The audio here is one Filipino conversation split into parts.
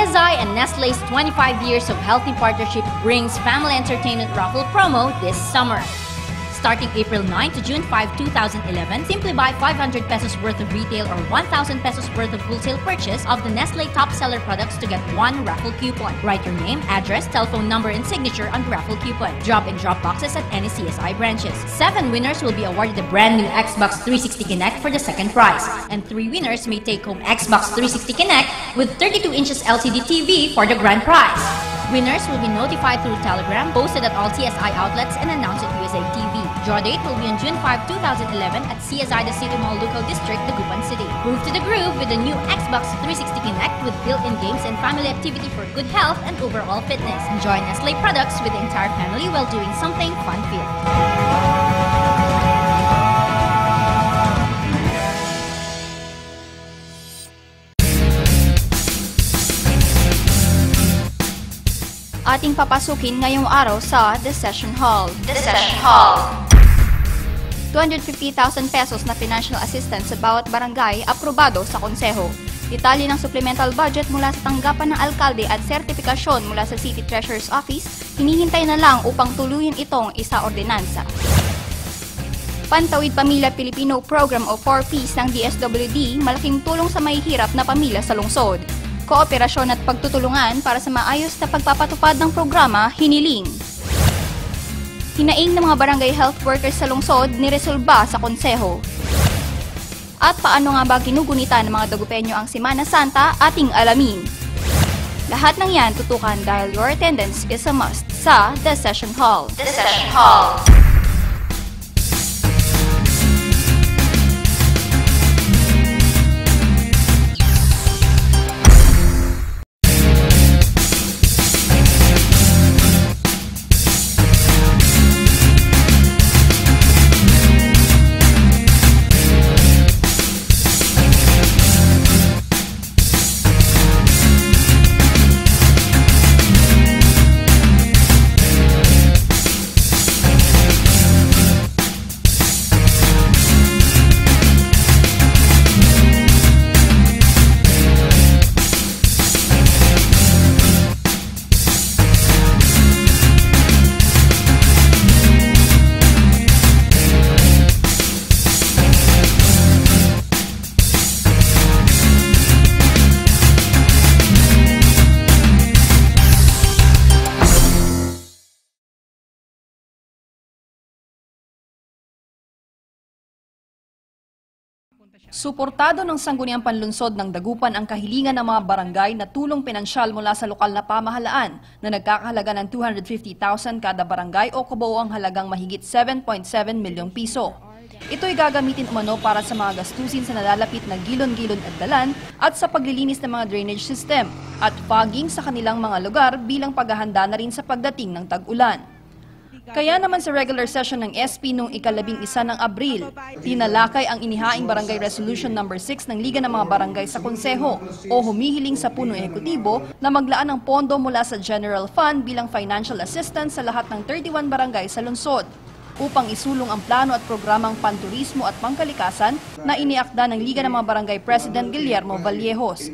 CSI and Nestle's 25 years of healthy partnership brings family entertainment raffle promo this summer. Starting April 9 to June 5, 2011, simply buy 500 pesos worth of retail or 1,000 pesos worth of wholesale purchase of the Nestle top seller products to get one raffle coupon. Write your name, address, telephone number, and signature on the raffle coupon. Drop and drop boxes at any CSI branches. 7 winners will be awarded a brand new Xbox 360 Connect for the second prize. And 3 winners may take home Xbox 360 Connect with 32 inches LCD TV for the grand prize. Winners will be notified through Telegram, posted at all CSI outlets, and announced at USA TV. Draw date will be on June 5, 2011 at CSI The City Mall Local District, Dagupan City. Move to the groove with the new Xbox 360 Connect with built-in games and family activity for good health and overall fitness. Enjoy Nestle products with the entire family while doing something fun-filled. Ating papasukin ngayong araw sa The Session Hall. 250,000 pesos na financial assistance sa bawat barangay aprobado sa konseho. Detalye ng supplemental budget mula sa tanggapan ng alkalde at sertifikasyon mula sa City Treasurer's Office, hinihintay na lang upang tuluyin itong isa-ordinansa. Pantawid Pamilya Pilipino Program o 4Ps ng DSWD, malaking tulong sa mahihirap na pamilya sa lungsod. Kooperasyon at pagtutulungan para sa maayos na pagpapatupad ng programa, hiniling. Hinaing ng mga barangay health workers sa lungsod, niresolba sa konseho. At paano nga ba ginugunita ng mga Dagupenyo ang Semana Santa, ating alamin. Lahat ng yan tutukan dahil your attendance is a must sa The Session Hall. Suportado ng Sangguniang Panlunsod ng Dagupan ang kahilingan ng mga barangay na tulong pinansyal mula sa lokal na pamahalaan na nagkakahalaga ng 250,000 kada barangay o kabuo ang halagang mahigit 7.7 milyong piso. Ito'y gagamitin umano para sa mga gastusin sa nalalapit na gilon-gilon at dalan at sa paglilinis ng mga drainage system at fogging sa kanilang mga lugar bilang paghahanda na rin sa pagdating ng tag-ulan. Kaya naman sa regular session ng SP noong ika-11 ng Abril, tinalakay ang inihaing Barangay Resolution No. 6 ng Liga ng mga Barangay sa Konseho o humihiling sa punong ehekutibo na maglaan ng pondo mula sa General Fund bilang financial assistance sa lahat ng 31 barangay sa lungsod upang isulong ang plano at programang panturismo at pangkalikasan na iniakda ng Liga ng mga Barangay President Guillermo Vallejos.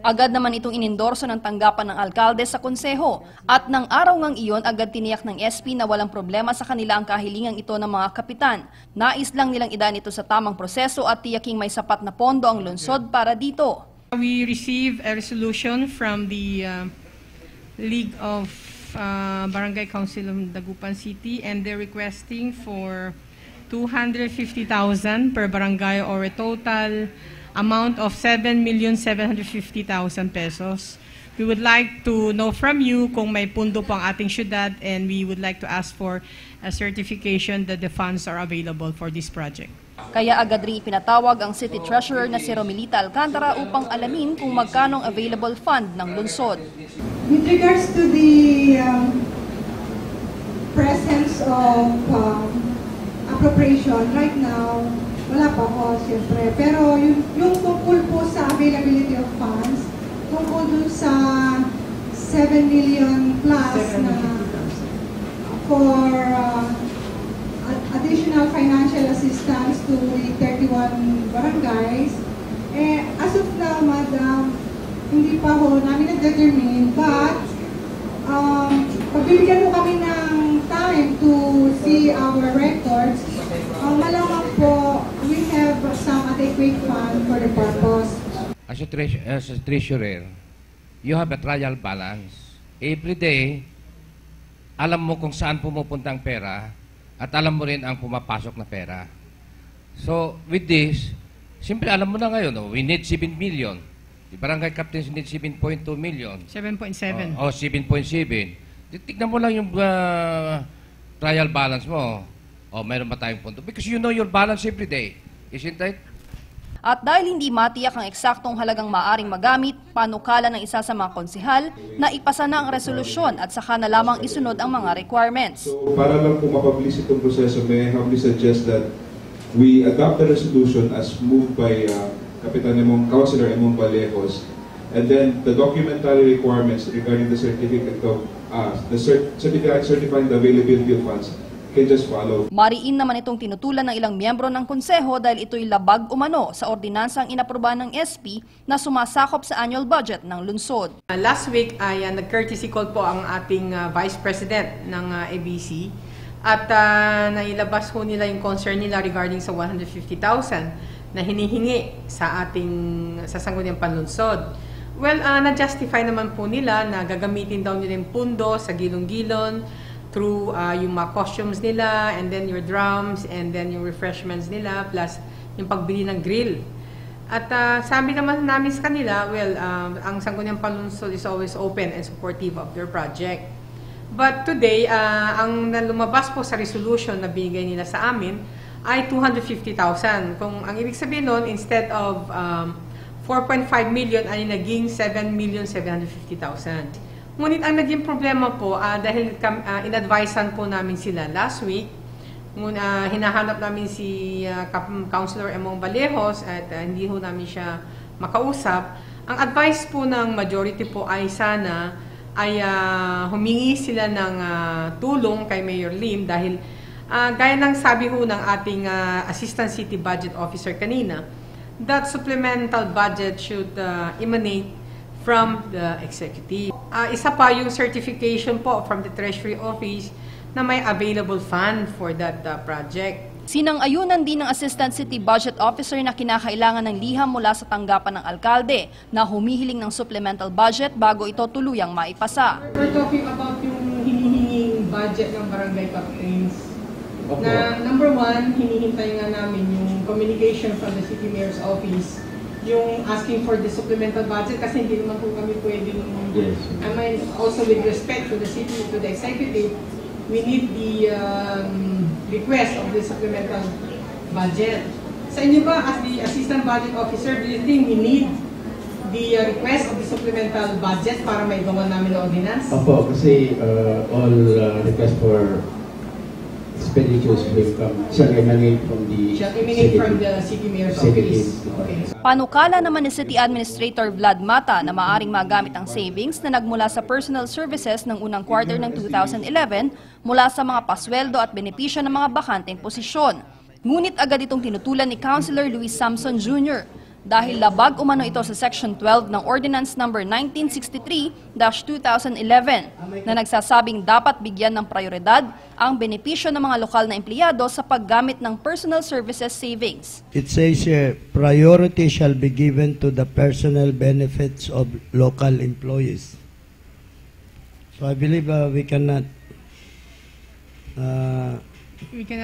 Agad naman itong inendorso ng tanggapan ng alkalde sa konseho at ng araw ngang iyon agad tiniyak ng SP na walang problema sa kanila ang kahilingang ito ng mga kapitan. Nais lang nilang idaan ito sa tamang proseso at tiyaking may sapat na pondo ang lungsod para dito. We received a resolution from the League of Barangay Council of Dagupan City, and they're requesting for 250,000 per barangay or a total amount of 7,750,000 pesos. We would like to know from you kung may pundo po ang ating syudad, and we would like to ask for a certification that the funds are available for this project. Kaya agad rin ipinatawag ang City Treasurer na si Romilita Alcantara upang alamin kung magkano ang available fund ng lungsod. With regards to the presence of appropriation, right now, wala pa po siyempre. Pero yung tungkol po sa availability of funds, tungkol dun sa 7 million plus na for additional financial assistance to the 31 barangays. As of now, Madam, hindi pa ho namin na-determine, but pagbibigyan po kami ng time to see our records, malamang po we have some adequate fund for the purpose. As a treasurer, you have a trial balance. Every day, alam mo kung saan pumupunta ang pera at alam mo rin ang pumapasok na pera. So, with this, simple alam mo na ngayon, we need 7 million. The barangay captains need 7.2 million. 7.7. 7.7. Tignan mo lang yung trial balance mo. Meron ba tayong punto? Because you know your balance every day. Isn't it? At dahil hindi matiyak ang eksaktong halagang maaring magamit, panukala ng isa sa mga konsihal na ipasa na ang resolusyon at saka na lamang isunod ang mga requirements. So para lang po mapabilis itong proseso, may I humbly suggest that we adopt the resolution as moved by Councilor Emong Vallejos, and then the documentary requirements regarding the certificate of certifying the availability of funds can just follow. Mariin naman itong tinutulan ng ilang miyembro ng konseho dahil ito'y labag umano sa ordinansang inaprubahan ng SP na sumasakop sa annual budget ng lungsod. Last week ay nag-courtesy call po ang ating Vice President ng ABC at nailabas po nila yung concern nila regarding sa 150,000 na hinihingi sa ating sangguniang panlunsod. Well, na-justify naman po nila na gagamitin daw nila yung pundo sa gilong-gilon through yung mga costumes nila, and then your drums, and then yung refreshments nila, plus yung pagbili ng grill. At sabi naman namin sa kanila, well, ang Sangguniang Panlunsod is always open and supportive of their project. But today, ang lumabas po sa resolution na binigay nila sa amin ay 250,000. Kung ang ibig sabihin nun, instead of 4.5 million ay naging 7,750,000. Ngunit ang naging problema po, dahil in-advisean po namin sila last week, hinahanap namin si Councilor Emong Vallejos at hindi ho namin siya makausap. Ang advice po ng majority po ay sana ay humingi sila ng tulong kay Mayor Lim dahil gaya ng sabi ho ng ating Assistant City Budget Officer kanina, that supplemental budget should emanate from the executive. Isa pa yung certification po from the Treasury Office na may available fund for that project. Sinang-ayunan din ng Assistant City Budget Officer na kinakailangan ng liham mula sa tanggapan ng alkalde na humihiling ng supplemental budget bago ito tuluyang maipasa. We're talking about yung hinihinging budget ng barangay captains. Na number one, hinihintay nga namin yung communication from the City Mayor's Office, yung asking for the supplemental budget kasi hindi naman po kami pwedeng, I mean, also with respect to the city, to the executive, we need the request of the supplemental budget. Sa inyo ba, as the Assistant Budget Officer, do you think we need the request of the supplemental budget para maigawa namin ang ordinance? Opo, kasi all requests for expenditures shall emanate from the City Mayor's Office. Okay. Panukala naman ni City Administrator Vlad Mata na maaring magamit ang savings na nagmula sa personal services ng unang quarter ng 2011 mula sa mga pasweldo at benepisyo ng mga bakanteng posisyon. Ngunit agad itong tinutulan ni Councilor Luis Samson Jr. dahil labag umano ito sa Section 12 ng Ordinance No. 1963-2011 na nagsasabing dapat bigyan ng prioridad ang benepisyo ng mga lokal na empleyado sa paggamit ng personal services savings. It says here, priority shall be given to the personal benefits of local employees. So I believe we cannot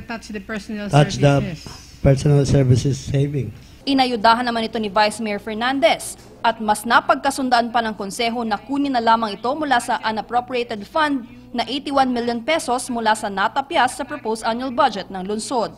touch the personal touch services. the personal services savings. Inayudahan naman ito ni Vice Mayor Fernandez at mas napagkasundaan pa ng konseho na kunin na lamang ito mula sa unappropriated fund na 81 million pesos mula sa natapyas sa proposed annual budget ng lungsod.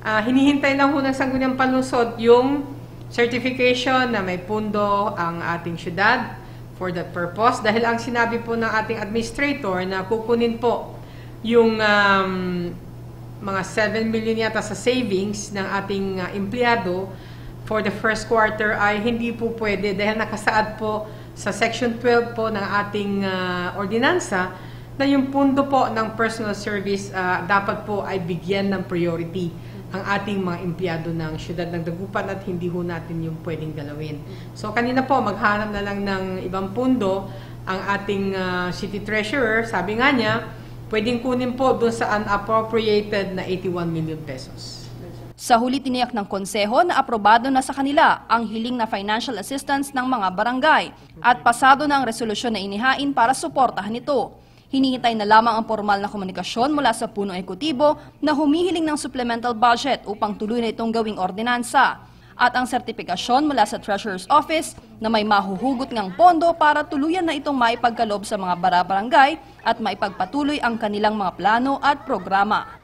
Hinihintay lang ho ng Sangguniang Panlunsod yung certification na may pundo ang ating syudad for that purpose dahil ang sinabi po ng ating administrator na kukunin po yung mga 7 million yata sa savings ng ating empleyado for the first quarter ay hindi po pwede dahil nakasaad po sa Section 12 po ng ating ordinansa na yung pundo po ng personal service dapat po ay bigyan ng priority. ang ating mga empleyado ng siyudad ng Dagupan at hindi ho natin yung pwedeng galawin. So kanina po, maghanap na lang ng ibang pundo ang ating city treasurer. Sabi nga niya, pwedeng kunin po doon sa unappropriated na 81 million pesos. Sa huli tiniyak ng konseho na aprobado na sa kanila ang hiling na financial assistance ng mga barangay at pasado na ang resolusyon na inihain para suportahan ito. Hinihintay na lamang ang formal na komunikasyon mula sa punong ekutibo na humihiling ng supplemental budget upang tuloy na itong gawing ordinansa at ang sertifikasyon mula sa Treasurer's Office na may mahuhugot ngang pondo para tuluyan na itong maipagkalob sa mga barangay at maipagpatuloy ang kanilang mga plano at programa.